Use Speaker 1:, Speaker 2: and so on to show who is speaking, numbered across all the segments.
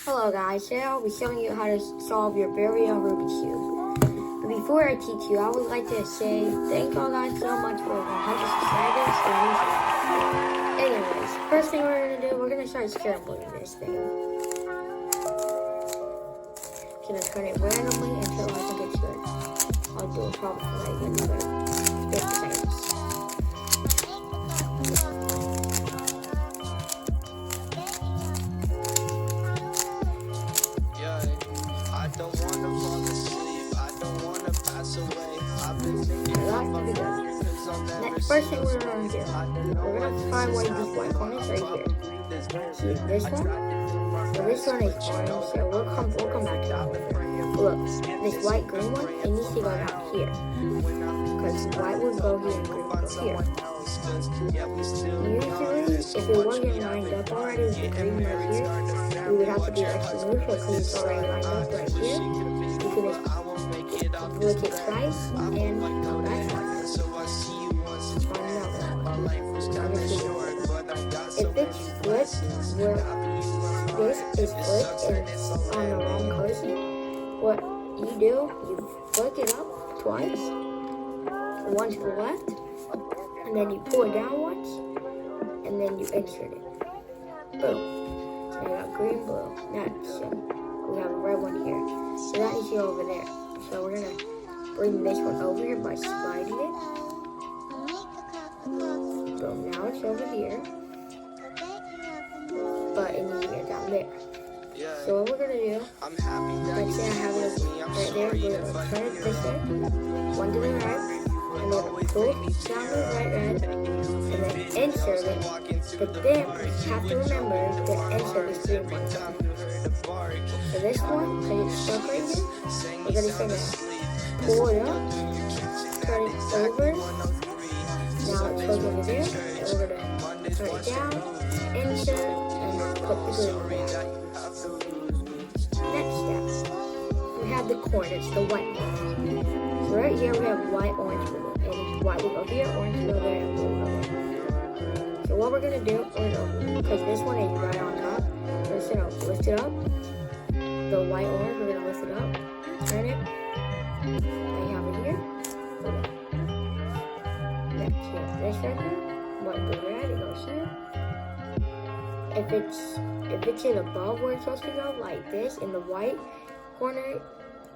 Speaker 1: Hello guys, today I'll be showing you how to solve your very own Rubik's Cube. But before I teach you, I would like to say thank y'all guys so much for 100 subscribers and YouTube. Anyways, first thing we're going to do, we're going to start scrambling this thing. I'm going to turn it randomly until I think it's good. I'll do it probably for like another 50 seconds. First thing we're going to do, we're going to find one of these white corners right here. See this one? So this one is orange, so we'll come back to that. Look, this white green one, it needs to go down here. Because white will go here and green will go here. Usually, if it wasn't lined up already with the green right here, we would have to do extra neutral because it's already lined up right here. You could just look it twice and go back one. If it's flipped, where this is flipped and on the wrong person, what you do, you flick it up twice, one to the left, and then you pull it down once, and then you insert it. Boom. So you got green, blue. Next, so we have a red one here. So that needs to go over there. So we're gonna bring this one over here by sliding it. Boom. Now it's over here. But it needs to get down there. So what we're gonna do, let's say I have it right there, we're gonna turn it this way, one to the right, and then pull down the right end, and then insert it. But then you have to remember to insert this green one. For this one, because it's stuck right here, we're gonna pull it up, turn it over. Now it's goes over there, and we're gonna turn it down, insert, and put the green one down. Next step, we have the corners, the white one. So right here we have white, orange, blue, and white will go here, orange will go there, and blue will go there. So what we're gonna do, because this one is right on top, we're just gonna lift it up. The white orange, we're gonna lift it up, turn it. I have it here. Next, here, this right here, but the red, it goes here. If it's in above where it's supposed to go, like this, in the white corner,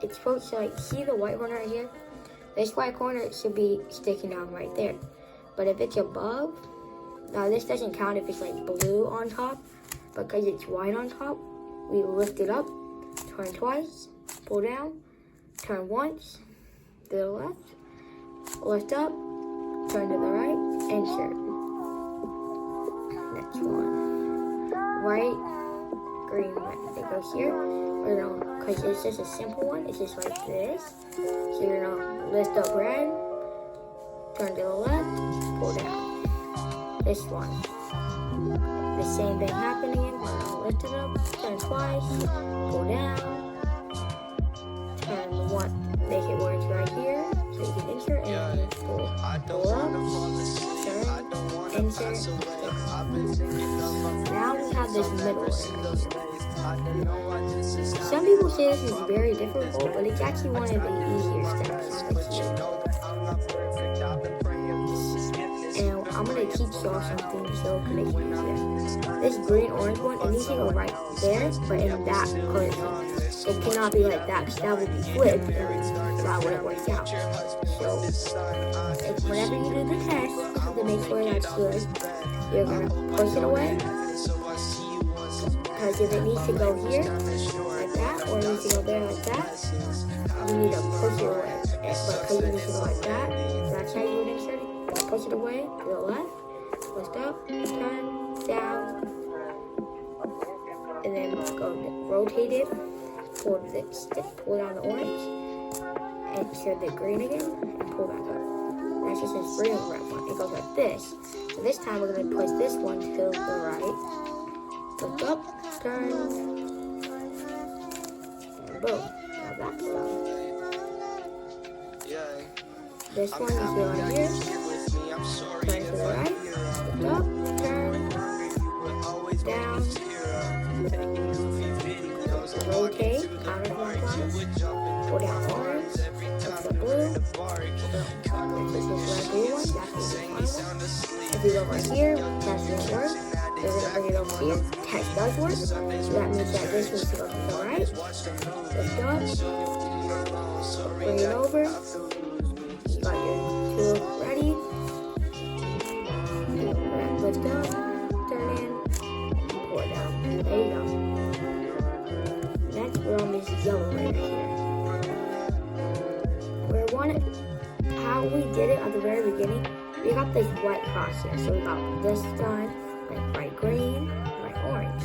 Speaker 1: it's supposed to, like, see the white corner right here? This white corner, it should be sticking down right there. But if it's above, now this doesn't count if it's like blue on top, because it's white on top, we lift it up, turn twice, pull down, turn once, to the left, lift up, turn to the right, insert. Next one. White, green, red. They go here. We're gonna, because it's just a simple one, it's just like this. So you're gonna lift up red, turn to the left, pull down. This one. The same thing happening. We're gonna lift it up, turn twice, pull down, turn one, make it where it's right here, so you can insert and pull up, turn, insert. Now we have this middle area. Some people say this is very difficult, but it's actually one of the easier steps on the cube. And I'm going to teach y'all something so it can make it easier. This green-orange one, it needs to go right there, but in that position. It cannot be like that, because that would be flipped, and that wouldn't work out. So, whenever you do the test, to make sure that's good, you're going to push it away. Because if it needs to go here, like that, or it needs to go there like that, you need to push it away. But because it needs to go like that, that's how you would insert it. You push it away to the left, lift up, turn, down, and then go rotate it, pull down the orange, insert the green again, and pull back up. That's just this green and red one. It goes like this. So this time we're going to push this one to the right. Lift up, turn, and boom. Now that's done. This one is right here. Turn to the right. Lift up, turn, down, right here, test won't work. We're gonna bring it over here. Test does work. So that means that this needs to go to the right. Lift up. Bring it over. You got your tool ready. Lift up. Turn in. Pour it down. There you go. Next, we're on this yellow right here. How we did it at the very beginning, we got this white cross here. So we got this done, like bright green, bright orange.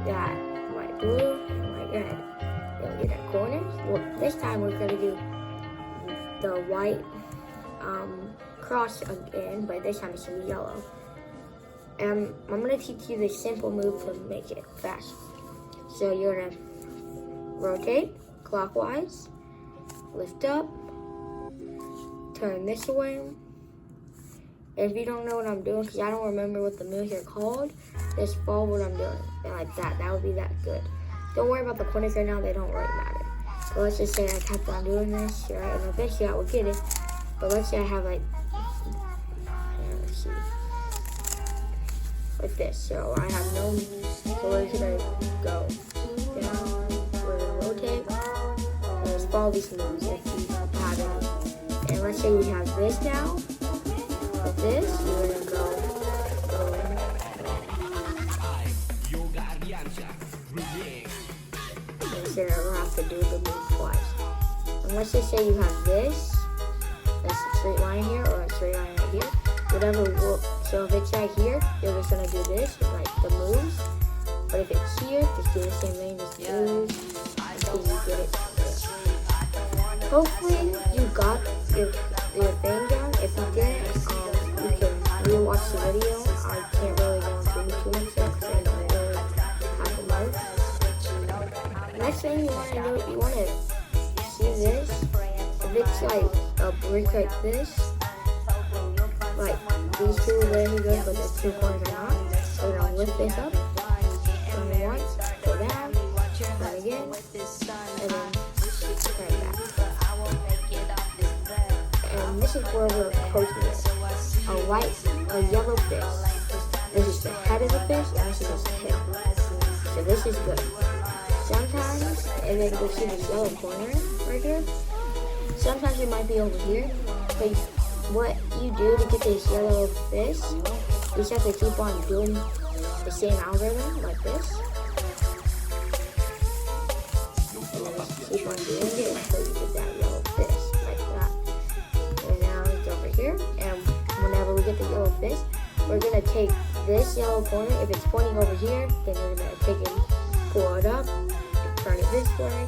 Speaker 1: Got white blue, and white red. Then we did our corners. Well, this time we're gonna do the white cross again, but this time it's gonna be yellow. I'm gonna teach you this simple move to make it fast. So you're gonna rotate clockwise, lift up, turn this away. If you don't know what I'm doing, because I don't remember what the moves are called, just follow what I'm doing. And like that would be that good. Don't worry about the corners right now, they don't really matter. So let's just say I kept on doing this, right? And eventually I will get it. But let's say I have like, let's see, like this. So I have no, so we're gonna go down, we're gonna rotate, and just follow these moves if you have any. And let's say we have this now. With this, you're gonna go. Instead of have to do the move twice. And let's just say you have this. That's a straight line here, or a straight line right here. Whatever works. So if it's right here, you're just gonna do this, like the moves. But if it's here, just do the same thing, just moves until you get it. Hopefully you got your thing down. If you didn't, you can rewatch the video. I can't really go into too much stuff because I don't really have the most. Next thing you want to do, you want to see this. If it's like a brick like this, like these two are very good, but the 2 corners are not. So we're going to lift this up. Turn it once, go down, turn again, and then turn it back. And this is where we're posting it. A yellow fish. This is the head of the fish, and this is his tail. So this is good. Sometimes, and then you'll see this yellow corner right here. Sometimes it might be over here. But what you do to get this yellow fish, you just have to keep on doing the same algorithm like this. And then just keep on doing it until you get that yellow fish like that. And now it's over here. And whenever we get the yellow fish, we're gonna take this yellow corner. If it's pointing over here, then we're gonna take it, pull it up, turn it this way,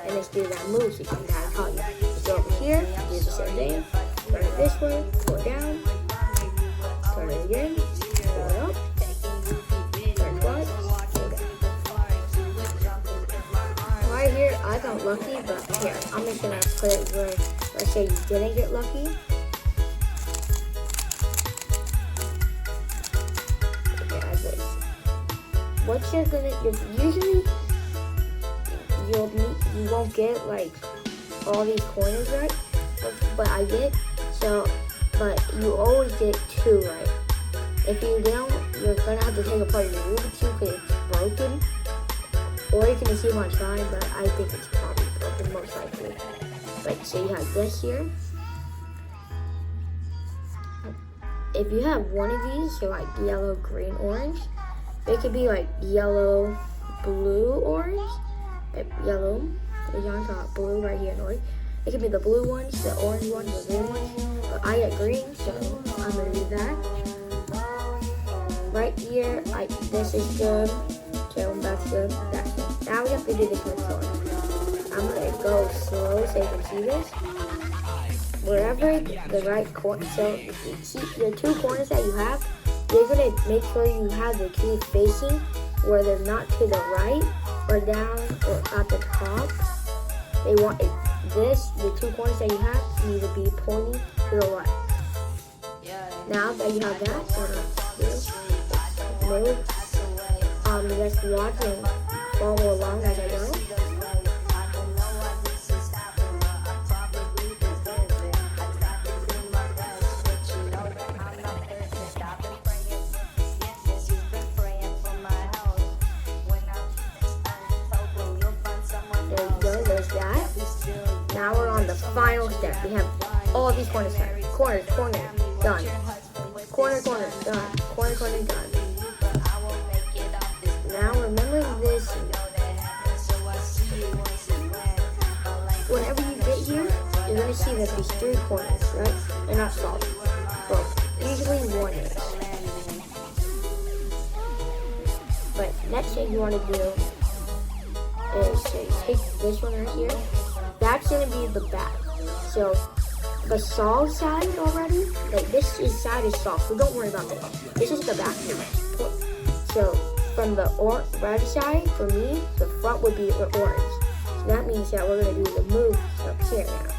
Speaker 1: and just do that move so you can kind of call you. So over here, do the same thing. Turn it this way, pull it down, turn it again, pull it up, turn it twice, pull it down. Right here, I got lucky, but here, I'm just gonna put it where, let's say you didn't get lucky. What you're gonna, usually you won't get like all these corners right, but I did. So, but you always get 2 right. If you don't, you're gonna have to take apart your Rubik Cube because it's broken, or you can just keep on trying. But I think it's probably broken most likely. Like, so you have this here. If you have one of these, so like yellow, green, orange. It could be like yellow, blue, orange. Yellow is on top, blue right here, and orange. It could be the blue ones, the orange ones, the green ones. But I get green, so I'm gonna do that. Right here, this is good. So that's good. That's good. Now we have to do this one slow. I'm gonna go slow so you can see this. Wherever the right corner, so if you see the 2 corners that you have, you're gonna make sure you have the cube facing where they're not to the right or down or at the top. They want it, the 2 corners that you have need to be pointing to the left. Now that you have that, move. Just watch and follow along as I go. final step. We have all these corners done. Corner, done. Corner, done. Corner, done. Now remember this. Whenever you get here, you're going to see that these 3 corners, right? They're not solid. Well, usually one is. But next thing you want to do is take this one right here. That's going to be the back. So the solid side already, like this side is soft, so don't worry about this. This is the back side. So from the red side, for me, the front would be the orange. So that means that we're going to do the move up here now.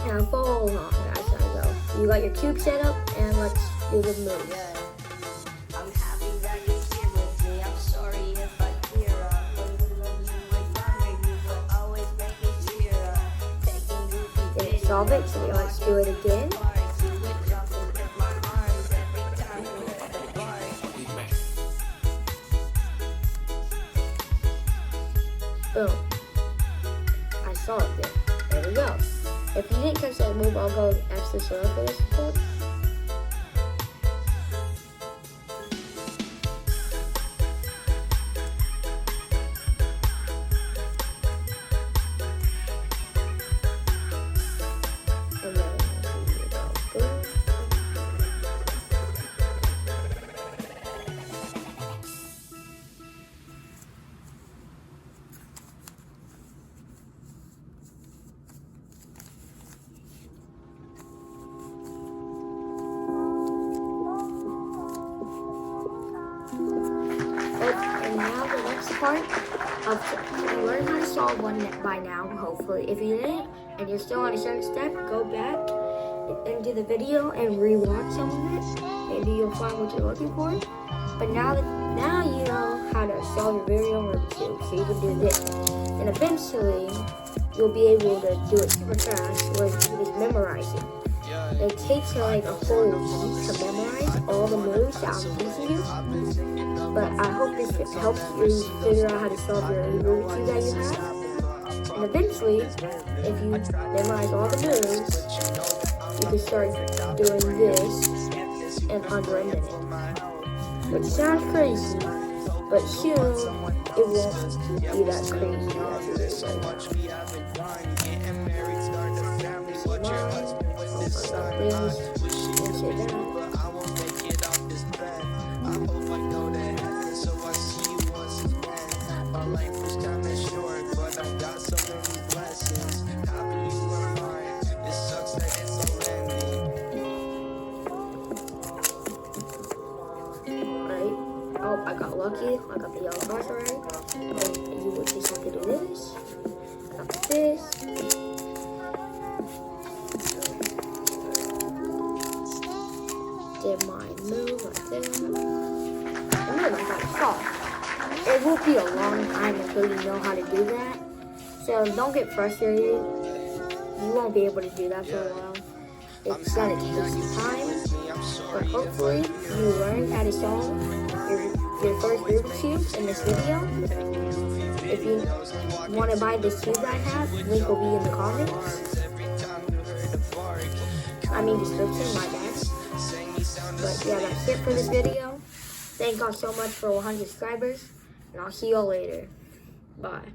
Speaker 1: Now follow along as I go. You got your cube set up, and let's do the move. Solve it, so let's do it again. Boom. I solved it. There we go. If you didn't catch that move, I'll go extra slow for this clip. And now the next part of learn how to solve one by now, hopefully. If you didn't and you're still on a certain step, go back into the video and rewatch some of it. Maybe you'll find what you're looking for. But now you know how to solve your very own Rubik's Cube, so you can do this. And eventually, you'll be able to do it super fast, or you just memorize it. It takes like a whole week to memorize all the moves that I'm teaching you. But I hope this helps you figure out how to solve your Rubik's Cube that you have. And eventually, if you memorize all the moves, you can start doing this in under a minute. Which sounds crazy, but soon it won't be that crazy as it is right now. Oh, I got lucky. I got the yellow cards already. And you would just have to do this. Got this. Did my move right there. And then I got a solve. It will be a long time until you know how to do that. So don't get frustrated. You won't be able to do that for a while. It's gonna take some time. But hopefully you learn how to solve your first Rubik's Cube in this video. If you want to buy this cube I have, link will be in the comments. Description, my bad. But yeah, that's it for this video. Thank y'all so much for 100 subscribers, and I'll see y'all later. Bye.